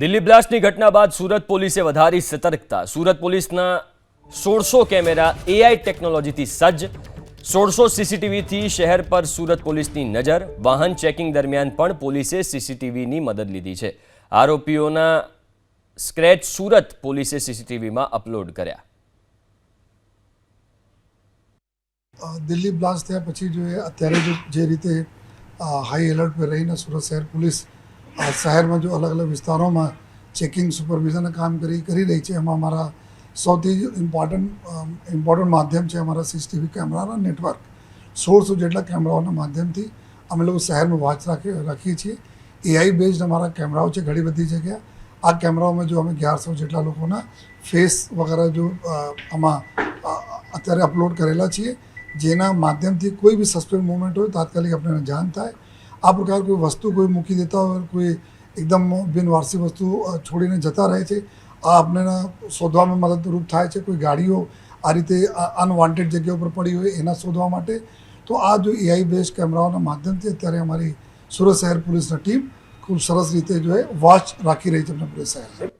દિલ્હી બ્લાસ્ટની ઘટના બાદ સુરત પોલીસે વધારી સતર્કતા। સુરત પોલીસના 1600 કેમેરા એઆઈ ટેકનોલોજીથી સજ્જ। 1600 સીસીટીવીથી શહેર પર સુરત પોલીસની નજર। વાહન ચેકિંગ દરમિયાન પણ પોલીસે સીસીટીવીની મદદ લીધી છે। આરોપીઓના સ્ક્રેચ સુરત પોલીસે સીસીટીવીમાં અપલોડ કર્યા। દિલ્હી બ્લાસ્ટ થયા પછી જો અત્યારે જે રીતે હાઈ એલર્ટ પર રહીને સુરત શહેર પોલીસ શહેરમાં જો અલગ અલગ વિસ્તારોમાં ચેકિંગ સુપરવિઝનના કામ કરી રહી છે, એમાં અમારા સૌથી ઇમ્પોર્ટન્ટ માધ્યમ છે અમારા સીસીટીવી કેમેરાના નેટવર્ક। 1600 જેટલા કેમેરાઓના માધ્યમથી અમે લોકો શહેરમાં વોચ રાખીએ છીએ। એઆઈ બેઝડ અમારા કેમેરાઓ છે ઘણી બધી જગ્યા। આ કેમેરાઓમાં જો અમે 1100 જેટલા લોકોના ફેસ વગેરે જો આમાં અત્યારે અપલોડ કરેલા છીએ, જેના માધ્યમથી કોઈ બી સસ્પેક્ટ મૂવમેન્ટ હોય તાત્કાલિક આપણને જાણ થાય। આ પ્રકાર કોઈ વસ્તુ કોઈ મૂકી દેતા હોય, કોઈ એકદમ બિનવારસી વસ્તુ છોડીને જતા રહે છે, આ આપણને શોધવામાં મદદરૂપ થાય છે। કોઈ ગાડીઓ આ રીતે અનવોન્ટેડ જગ્યા ઉપર પડી હોય એના શોધવા માટે તો આ જો એઆઈ બેઝ કેમેરાઓના માધ્યમથી અત્યારે અમારી સુરત શહેર પોલીસની ટીમ ખૂબ સરસ રીતે જો વોચ રાખી રહી છે अपने पूरे शहर में।